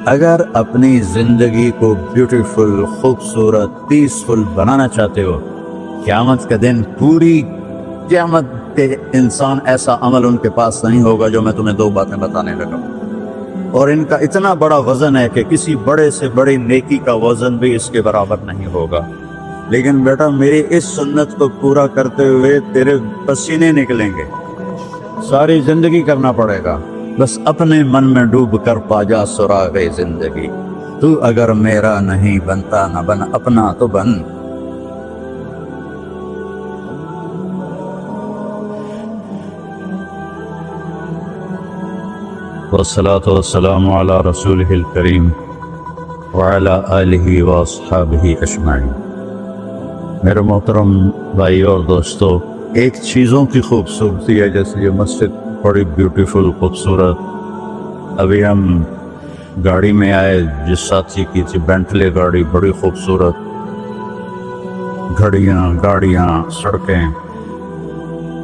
اگر اپنی زندگی کو بیوٹیفل، خوبصورت، پیسفل بنانا چاہتے ہو، قیامت کا دن، پوری قیامت کے انسان ایسا عمل ان کے پاس نہیں ہوگا جو میں تمہیں 2 باتیں بتانے لگا ہوں، اور ان کا اتنا بڑا وزن ہے کہ کسی بڑے سے بڑی نیکی کا وزن بھی اس کے برابر نہیں ہوگا۔ لیکن بیٹا میری اس سنت کو پورا کرتے ہوئے تیرے پسینے نکلیں گے، ساری زندگی کرنا پڑے گا، بس اپنے من میں ڈوب کر پا جا سراغ زندگی۔ تو اگر میرا نہیں بنتا نہ بن، اپنا تو بن۔ والصلاة والسلام على رسوله الكريم وعلى آلہ واصحابہ اجمعین۔ میرے محترم بھائی اور دوستو، ایک چیزوں کی خوبصورتی ہے، جیسے یہ مسجد بڑی بیوٹیفل، خوبصورت۔ ابھی ہم گاڑی میں آئے، جس ساتھی کی تھی بینٹلے گاڑی، بڑی خوبصورت، گاڑیاں، سڑکیں۔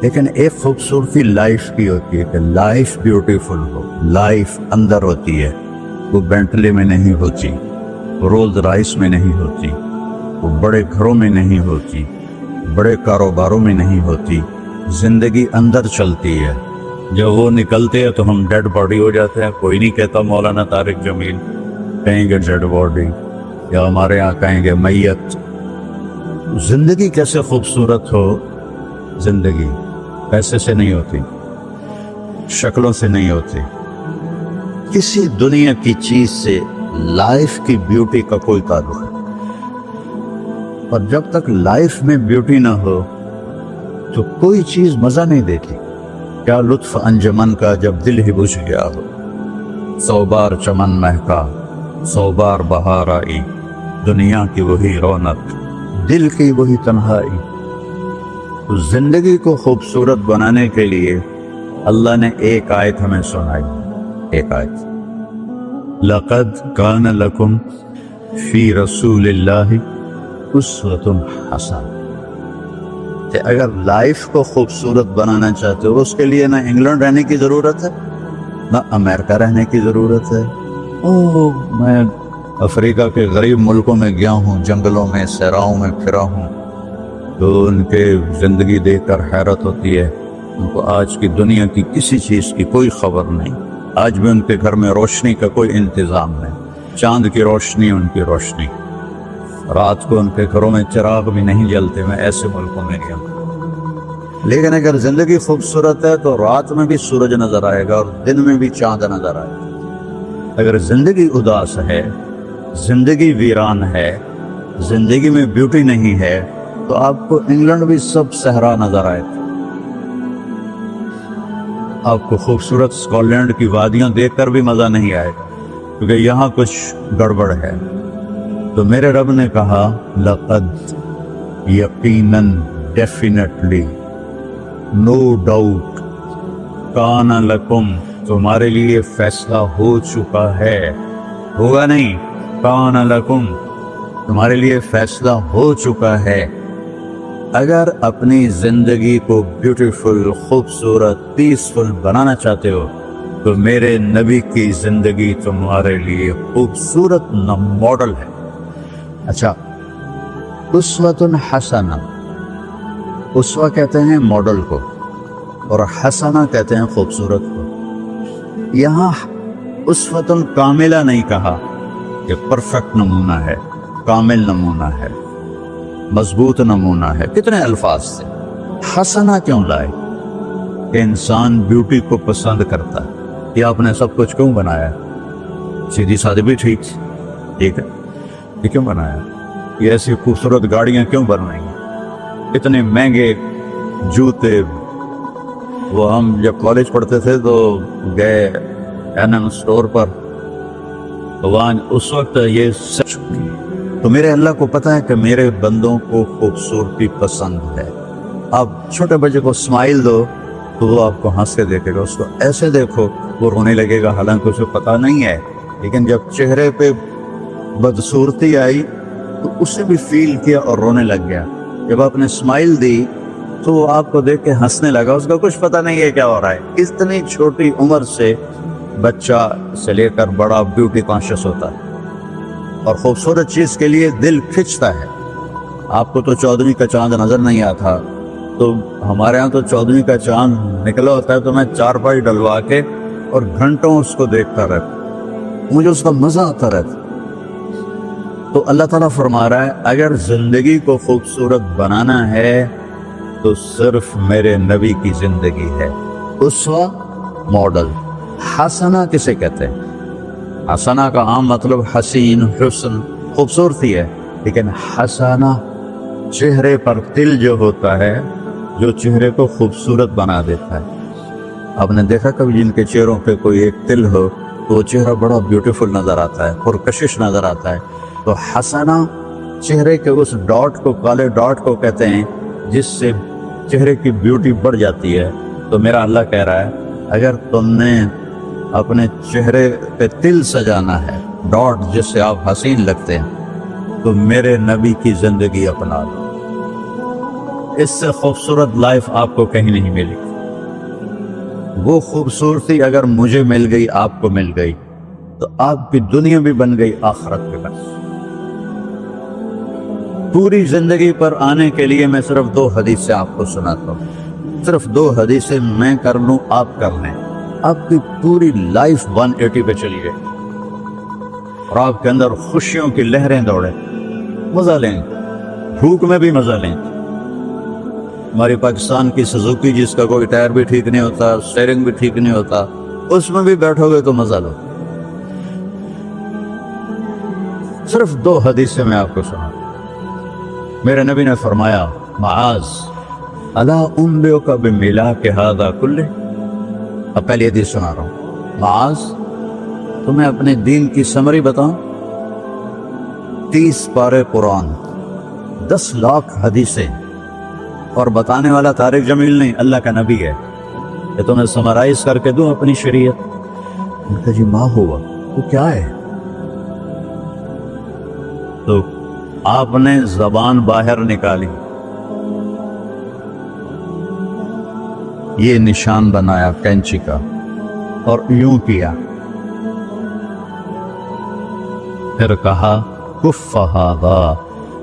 لیکن ایک خوبصورتی لائف کی ہوتی ہے کہ لائف بیوٹیفل ہو، لائف اندر ہوتی ہے، وہ بینٹلے میں نہیں ہوتی، رولز رائس میں نہیں ہوتی، وہ بڑے گھروں میں نہیں ہوتی، بڑے کاروباروں میں نہیں ہوتی۔ زندگی اندر چلتی ہے۔ جب وہ نکلتے ہیں تو ہم ڈیڈ باڈی ہو جاتے ہیں۔ کوئی نہیں کہتا مولانا طارق جمیل، کہیں گے ڈیڈ باڈی، یا ہمارے یہاں کہیں گے میت۔ زندگی کیسے خوبصورت ہو؟ زندگی پیسے سے نہیں ہوتی، شکلوں سے نہیں ہوتی، کسی دنیا کی چیز سے لائف کی بیوٹی کا کوئی تعلق ہے۔ اور جب تک لائف میں بیوٹی نہ ہو تو کوئی چیز مزہ نہیں دیتی۔ کیا لطف انجمن کا جب دل ہی بجھ گیا ہو، 100 بار چمن مہکا، 100 بار بہار آئی، دنیا کی وہی رونق، دل کی وہی تنہائی۔ تو زندگی کو خوبصورت بنانے کے لیے اللہ نے ایک آیت ہمیں سنائی، ایک آیت، لَقَدْ كَانَ لَكُمْ فِي رَسُولِ اللَّهِ أُسْوَةٌ حَسَنَةٌ، کہ اگر لائف کو خوبصورت بنانا چاہتے ہو، اس کے لیے نہ انگلینڈ رہنے کی ضرورت ہے، نہ امریکہ رہنے کی ضرورت ہے۔ میں افریقہ کے غریب ملکوں میں گیا ہوں، جنگلوں میں، صحراؤں میں پھرا ہوں، تو ان کے زندگی دیکھ کر حیرت ہوتی ہے۔ ان کو آج کی دنیا کی کسی چیز کی کوئی خبر نہیں۔ آج بھی ان کے گھر میں روشنی کا کوئی انتظام نہیں، چاند کی روشنی، ان کی روشنی، رات کو ان کے گھروں میں چراغ بھی نہیں جلتے۔ میں ایسے ملکوں میں گیا ہوں۔ لیکن اگر زندگی خوبصورت ہے تو رات میں بھی سورج نظر آئے گا اور دن میں بھی چاند نظر آئے گا۔ اگر زندگی اداس ہے، زندگی ویران ہے، زندگی میں بیوٹی نہیں ہے، تو آپ کو انگلینڈ بھی سب صحرا نظر آئے گا۔ آپ کو خوبصورت اسکاٹ لینڈ کی وادیاں دیکھ کر بھی مزہ نہیں آئے گا، کیونکہ یہاں کچھ گڑبڑ ہے۔ تو میرے رب نے کہا لقد، یقیناً، ڈیفینیٹلی، نو ڈاؤٹ، کان لکم، تمہارے لیے فیصلہ ہو چکا ہے، ہوگا نہیں، کان لکم، تمہارے لیے فیصلہ ہو چکا ہے۔ اگر اپنی زندگی کو بیوٹیفل، خوبصورت، پیسفل بنانا چاہتے ہو تو میرے نبی کی زندگی تمہارے لیے خوبصورت ماڈل ہے۔ اچھا، اسوۃ حسنہ، اسوہ کہتے ہیں ماڈل کو، اور حسنہ کہتے ہیں خوبصورت کو۔ یہاں اسوۃ کاملہ نہیں کہا کہ پرفیکٹ نمونہ ہے، کامل نمونہ ہے، مضبوط نمونہ ہے، کتنے الفاظ سے۔ حسنہ کیوں لائے؟ کہ انسان بیوٹی کو پسند کرتا ہے۔ یہ آپ نے سب کچھ کیوں بنایا؟ سیدھی سادھی بھی ٹھیک ہے، یہ کیوں بنایا؟ یہ ایسی خوبصورت گاڑیاں کیوں بن رہی ہیں؟ اتنے مہنگے جوتے۔ وہ ہم جب کالج پڑھتے تھے تو گئے این اسٹور پر، تو وہاں اس وقت یہ سچ، تو میرے اللہ کو پتہ ہے کہ میرے بندوں کو خوبصورتی پسند ہے۔ آپ چھوٹے بچے کو اسمائل دو تو وہ آپ کو ہنس کے دیکھے گا، اس کو ایسے دیکھو وہ رونے لگے گا، حالانکہ اسے پتہ نہیں ہے۔ لیکن جب چہرے پہ بدصورتی آئی تو اسے بھی فیل کیا اور رونے لگ گیا۔ جب آپ نے اسمائل دی تو وہ آپ کو دیکھ کے ہنسنے لگا، اس کا کچھ پتہ نہیں ہے کیا ہو رہا ہے۔ اتنی چھوٹی عمر سے بچہ سے لے کر بڑا بیوٹی کانشیس ہوتا ہے اور خوبصورت چیز کے لیے دل کھنچتا ہے. آپ کو تو 14ویں کا چاند نظر نہیں آتا، تو ہمارے ہاں تو 14ویں کا چاند نکلا ہوتا ہے تو میں چارپائی ڈلوا کے اور گھنٹوں اس کو دیکھتا رہتا، مجھے اس کا مزہ آتا رہتا. تو اللہ تعالیٰ فرما رہا ہے اگر زندگی کو خوبصورت بنانا ہے تو صرف میرے نبی کی زندگی ہے. اسوہ ماڈل. حسنہ کسے کہتے ہیں؟ حسنہ کا عام مطلب حسین، حسن، خوبصورتی ہے، لیکن حسنہ چہرے پر تل جو ہوتا ہے، جو چہرے کو خوبصورت بنا دیتا ہے. آپ نے دیکھا کبھی جن کے چہروں پہ کوئی ایک تل ہو تو وہ چہرہ بڑا بیوٹیفل نظر آتا ہے، پرکشش نظر آتا ہے. تو حسنہ چہرے کے اس ڈاٹ کو، کالے ڈاٹ کو کہتے ہیں جس سے چہرے کی بیوٹی بڑھ جاتی ہے. تو میرا اللہ کہہ رہا ہے اگر تم نے اپنے چہرے پہ تل سجانا ہے، ڈاٹ جس سے آپ حسین لگتے ہیں، تو میرے نبی کی زندگی اپنا لو. اس سے خوبصورت لائف آپ کو کہیں نہیں ملے گی. وہ خوبصورتی اگر مجھے مل گئی، آپ کو مل گئی، تو آپ کی دنیا بھی بن گئی، آخرت بھی بن گئی. پوری زندگی پر آنے کے لیے میں صرف 2 حدیثیں آپ کو سناتا ہوں. صرف 2 حدیثیں میں کر لوں، آپ کر لیں، آپ کی پوری لائف 180 پہ چلی گئی اور آپ کے اندر خوشیوں کی لہریں دوڑیں. مزہ لیں، بھوک میں بھی مزہ لیں. ہماری پاکستان کی سزوکی جس کا کوئی ٹائر بھی ٹھیک نہیں ہوتا، سٹیئرنگ بھی ٹھیک نہیں ہوتا، اس میں بھی بیٹھو گے تو مزہ لو. صرف 2 حدیثیں میں آپ کو سنا. میرے نبی نے فرمایا معاذ الا انبئک بملاک ھذا کلہ. اب پہلی حدیث سنا رہا ہوں. معاذ تمہیں اپنے دین کی سمری بتاؤں؟ 30 پارے قرآن، 10 لاکھ حدیثیں، اور بتانے والا طارق جمیل نہیں، اللہ کا نبی ہے. کہ تمہیں سمرائز کر کے دوں اپنی شریعت؟ ان کا جی ماں ہوا وہ کیا ہے؟ تو آپ نے زبان باہر نکالی، یہ نشان بنایا کینچی کا اور یوں کیا، پھر کہا کف ھذا،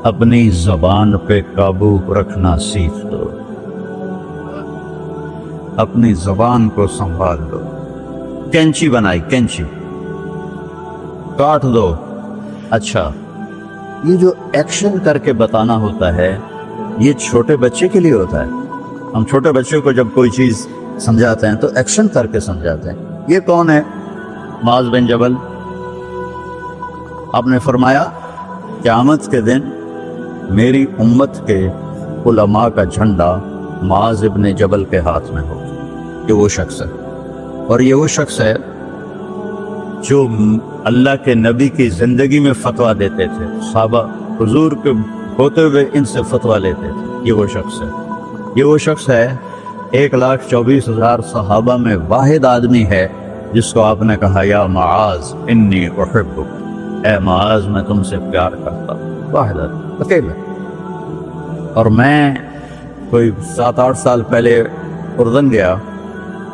اپنی زبان پہ قابو رکھنا سیکھ دو، اپنی زبان کو سنبھال دو. کینچی بنائی، کینچی کاٹ دو. اچھا، یہ جو ایکشن کر کے بتانا ہوتا ہے یہ چھوٹے بچے کے لیے ہوتا ہے. ہم چھوٹے بچے کو جب کوئی چیز سمجھاتے ہیں تو ایکشن کر کے سمجھاتے ہیں. یہ کون ہے؟ معاذ بن جبل. آپ نے فرمایا قیامت کے دن میری امت کے علماء کا جھنڈا معاذ ابن جبل کے ہاتھ میں ہو. یہ وہ شخص ہے، اور یہ وہ شخص ہے جو اللہ کے نبی کی زندگی میں فتویٰ دیتے تھے. صحابہ حضور کے ہوتے ہوئے ان سے فتویٰ لیتے تھے. یہ وہ شخص ہے. یہ وہ شخص ہے 1,24,000 صحابہ میں واحد آدمی ہے جس کو آپ نے کہا یا معاذ انی احبک، اے معاذ میں تم سے پیار کرتا ہوں. واحد آدمی، اکیلا. اور میں کوئی 7-8 سال پہلے اردن گیا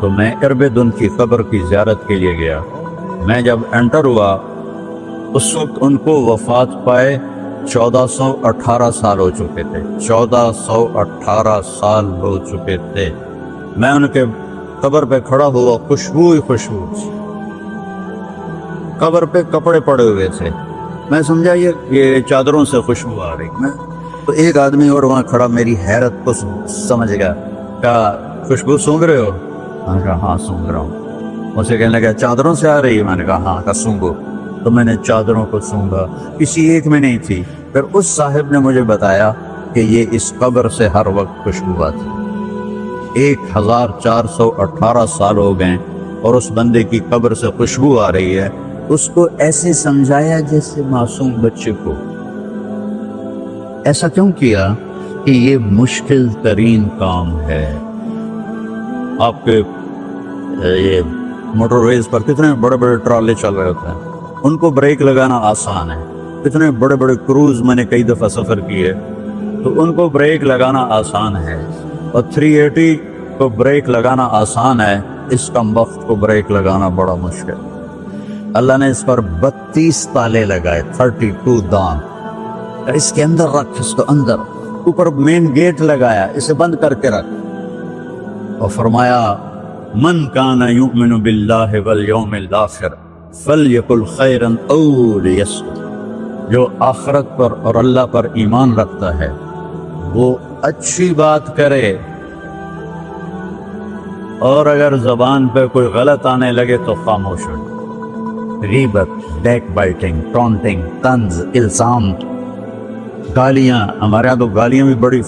تو میں ارب دن کی قبر کی زیارت کے لیے گیا. میں جب انٹر ہوا اس وقت ان کو وفات پائے 1418 سال ہو چکے تھے. 1418 سال ہو چکے تھے. میں ان کے قبر پہ کھڑا ہوا، خوشبو ہی خوشبو، قبر پہ کپڑے پڑے ہوئے تھے. میں سمجھا یہ چادروں سے خوشبو آ رہی. میں تو ایک آدمی اور وہاں کھڑا میری حیرت کو سمجھ گیا. کہا خوشبو سونگھ رہے ہو؟ میں نے کہا ہاں سونگھ رہا ہوں. اسے کہنے لگا چادروں سے آ رہی ہے؟ میں نے کہا ہاں. کہا سونگھو. تو میں نے چادروں کو سونگھا، کسی ایک میں نہیں تھی. پھر اس صاحب نے مجھے بتایا کہ یہ اس قبر سے ہر وقت خوشبو آتی. 1418 سال ہو گئے اور اس بندے کی قبر سے خوشبو آ رہی ہے. اس کو ایسے سمجھایا جیسے معصوم بچے کو. ایسا کیوں کیا؟ کہ یہ مشکل ترین کام ہے. آپ کے یہ موٹر ویز پر کتنے بڑے بڑے ٹرالے چل رہے ہوتے ہیں، ان کو بریک لگانا آسان ہے. اتنے بڑے بڑے کروز میں نے کئی دفعہ سفر کیے تو ان کو بریک لگانا آسان ہے. اور 380 کو بریک لگانا آسان ہے، اس کم وقت کو بریک لگانا بڑا مشکل۔ اللہ نے اس پر 32 تالے لگائے، 32 دان، اس کے اندر رکھ، اس کو اندر، اوپر مین گیٹ لگایا، اسے بند کر کے رکھ، اور فرمایا من کان یؤمن باللہ والیوم الآخر فلیقل خیرا او لیصمت، جو آخرت پر اور اللہ پر ایمان رکھتا ہے وہ اچھی بات کرے، اور اگر زبان پہ کوئی غلط آنے لگے تو خاموش ہو۔ غیبت، بیک بائٹنگ، ٹونٹنگ، طنز، الزام، گالیاں، ہمارے یہاں تو گالیاں بھی بڑی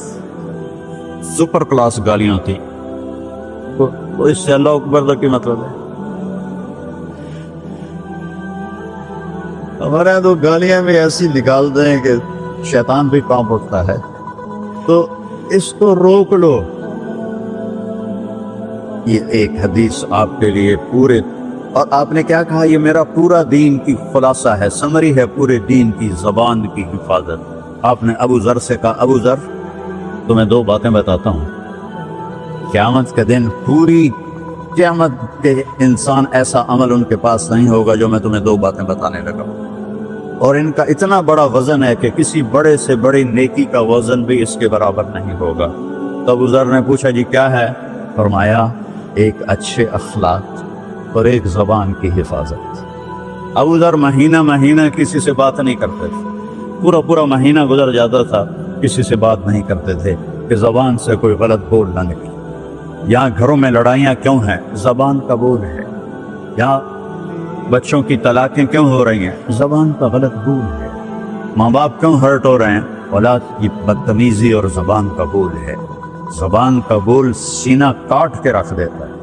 سپر کلاس گالیاں تھی، تو اس سے اللہ اکبر کا کیا مطلب ہے؟ ہمارے یہاں تو گالیاں بھی ایسی نکالتے ہیں کہ شیطان بھی کانپ اٹھتا ہے، تو اس کو روک لو۔ یہ ایک حدیث آپ کے لیے پورے، اور آپ نے کیا کہا؟ یہ میرا پورا دین کی خلاصہ ہے، سمری ہے پورے دین کی، زبان کی حفاظت۔ آپ نے ابو ذر سے کہا ابو ذر تمہیں 2 باتیں بتاتا ہوں، قیامت کے دن پوری قیامت کے انسان ایسا عمل ان کے پاس نہیں ہوگا جو میں تمہیں 2 باتیں بتانے لگا ہوں، اور ان کا اتنا بڑا وزن ہے کہ کسی بڑے سے بڑی نیکی کا وزن بھی اس کے برابر نہیں ہوگا۔ تو ابو ذر نے پوچھا جی کیا ہے؟ فرمایا ایک اچھے اخلاق اور ایک زبان کی حفاظت۔ ابو ذر مہینہ مہینہ کسی سے بات نہیں کرتے تھے، پورا مہینہ گزر جاتا تھا کسی سے بات نہیں کرتے تھے کہ زبان سے کوئی غلط بول نہ نکلے۔ یہاں گھروں میں لڑائیاں کیوں ہیں؟ زبان کا بول ہے۔ یہاں بچوں کی طلاقیں کیوں ہو رہی ہیں؟ زبان کا غلط بول ہے۔ ماں باپ کیوں ہرٹ ہو رہے ہیں؟ اولاد کی بدتمیزی اور زبان کا بول ہے۔ زبان کا بول سینہ کاٹ کے رکھ دیتا ہے۔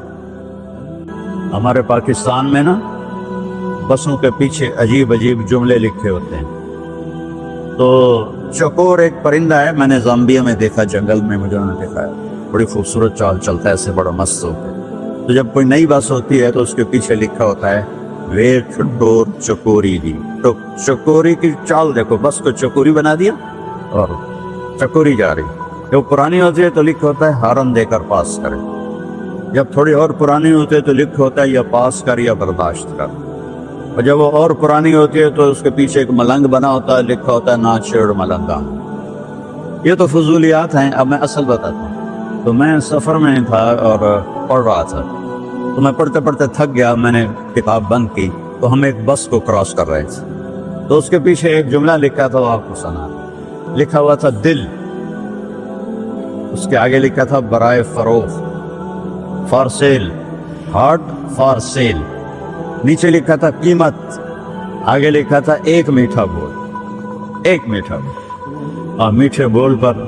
ہمارے پاکستان میں نا بسوں کے پیچھے عجیب جملے لکھے ہوتے ہیں۔ تو چکور ایک پرندہ ہے، میں نے زامبیا میں دیکھا، جنگل میں مجھے انہوں نے دیکھا ہے، بڑی خوبصورت چال چلتا ہے، ایسے بڑا مست ہوتا ہے۔ تو جب کوئی نئی بس ہوتی ہے تو اس کے پیچھے لکھا ہوتا ہے ویٹ ڈور چکوری دی، تو چکوری کی چال دیکھو، بس کو چکوری بنا دیا اور چکوری جا رہی۔ جب پرانی ہوتی ہے تو لکھ ہوتا ہے ہارن دے کر پاس کرے، جب تھوڑی اور پرانی ہوتی ہے تو لکھ ہوتا ہے یا پاس کر یا برداشت کر، اور جب وہ اور پرانی ہوتی ہے تو اس کے پیچھے ایک ملنگ بنا ہوتا ہے، لکھا ہوتا ہے نا چھیڑ ملنگا۔ یہ تو فضولیات ہیں۔ اب میں اصل بتاتا ہوں۔ تو میں سفر میں تھا اور پڑھ رہا تھا، تو میں پڑھتے پڑھتے تھک گیا، میں نے کتاب بند کی، تو ہم ایک بس کو کراس کر رہے تھے، تو اس کے پیچھے ایک جملہ لکھا تھا، وہ آپ کو سنا، لکھا ہوا تھا دل، اس کے آگے لکھا تھا برائے فروخت، for sale, heart for sale, نیچے لکھا تھا قیمت، آگے لکھا تھا ایک میٹھا بول، ایک میٹھا بول۔ اور میٹھے بول پر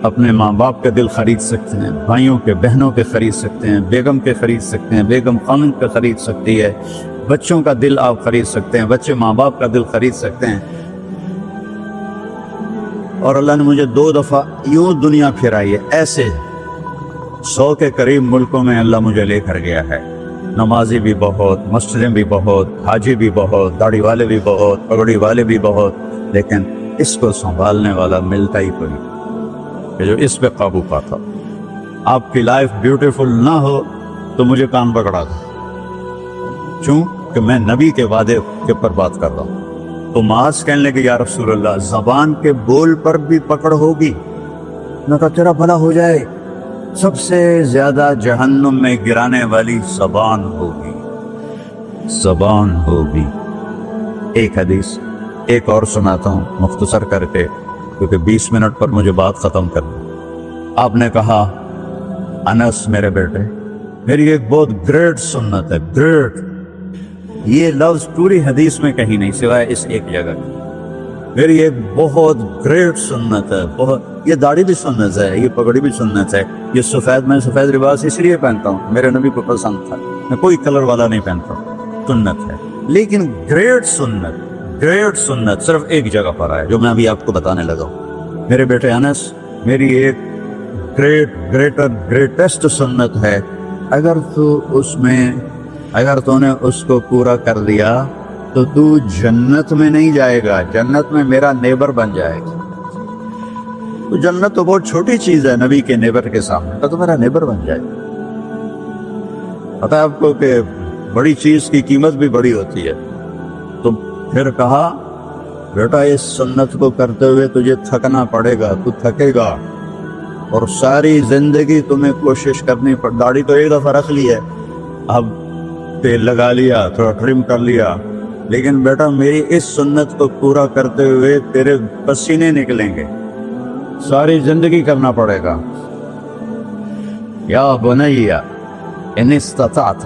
اپنے ماں باپ کا دل خرید سکتے ہیں، بھائیوں کے بہنوں کے خرید سکتے ہیں، بیگم کے خرید سکتے ہیں، بیگم خامن کا خرید سکتی ہے، بچوں کا دل آپ خرید سکتے ہیں، بچے ماں باپ کا دل خرید سکتے ہیں۔ اور اللہ نے مجھے 2 دفعہ یوں دنیا پھرائی ہے، ایسے 100 کے قریب ملکوں میں اللہ مجھے لے کر گیا ہے، نمازی بھی بہت، مسجدیں بھی بہت، حاجی بھی بہت، داڑھی والے بھی بہت، پگڑی والے بھی بہت، لیکن اس کو سنبھالنے والا ملتا ہی کوئی کہ جو اس پہ قابو پاتا۔ آپ کی لائف بیوٹیفل نہ ہو تو مجھے کان پکڑا دو، کیوں کہ میں نبی کے وعدے کے پر بات کر رہا ہوں۔ تو معاذ کہنے لگے یا رسول اللہ زبان کے بول پر بھی پکڑ ہوگی؟ میں کہا تیرا بھلا ہو جائے، سب سے زیادہ جہنم میں گرانے والی زبان ہوگی، زبان ہوگی۔ ایک حدیث ایک اور سناتا ہوں مختصر کر کے، کیونکہ 20 منٹ پر مجھے بات ختم کرنا۔ آپ نے کہا انس میرے بیٹے، میری ایک بہت گریٹ سنت ہے، گریٹ، یہ لفظ پوری حدیث میں کہیں نہیں سوائے اس ایک جگہ کی، میری ایک بہت گریٹ سنت ہے، بہت، یہ داڑھی بھی سنت ہے، یہ پگڑی بھی سنت ہے، یہ سفید، میں سفید لباس اس لیے پہنتا ہوں، میرے نبی کو پسند تھا، میں کوئی کلر والا نہیں پہنتا ہوں، سنت ہے، لیکن گریٹ سنت، گریٹ سنت صرف ایک جگہ پر ہے جو میں ابھی آپ کو بتانے لگا ہوں۔ میرے بیٹے انس، میری ایک گریٹسٹ سنت ہے، اگر تو نے اس کو پورا کر دیا تو تو جنت میں نہیں جائے گا، جنت میں میرا نیبر بن جائے گا۔ تو جنت تو بہت چھوٹی چیز ہے نبی کے نیبر کے سامنے، تو میرا نیبر بن جائے گا۔ پتہ ہے آپ کو کہ بڑی چیز کی قیمت بھی بڑی ہوتی ہے. تو پھر کہا بیٹا اس سنت کو کرتے ہوئے تجھے تھکنا پڑے گا، تو تھکے گا، اور ساری زندگی تمہیں کوشش کرنی پڑ. داڑھی تو ایک دفعہ رکھ لی ہے، اب تیل لگا لیا، تھوڑا ٹرم کر لیا، لیکن بیٹا میری اس سنت کو پورا کرتے ہوئے تیرے پسینے نکلیں گے، ساری زندگی کرنا پڑے گا. یا بنی ان استطعت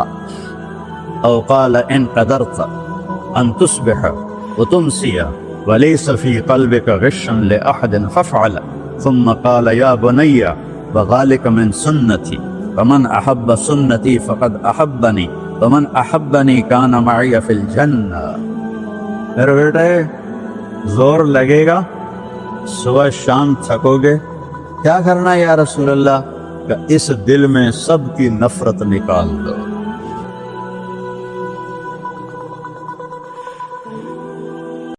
او قال ان قدرت ان تصبح وتمسي وليس في قلبك غش لأحد فافعل. ثم قال يا بني وذلك من سنتي فمن أحب سنتي فقد أحبني ومن أحبني كان معي في الجنة. میرے بیٹے زور لگے گا، صبح شام تھکو گے، کیا کرنا ہے یا رسول اللہ؟ کہ اس دل میں سب کی نفرت نکال دو.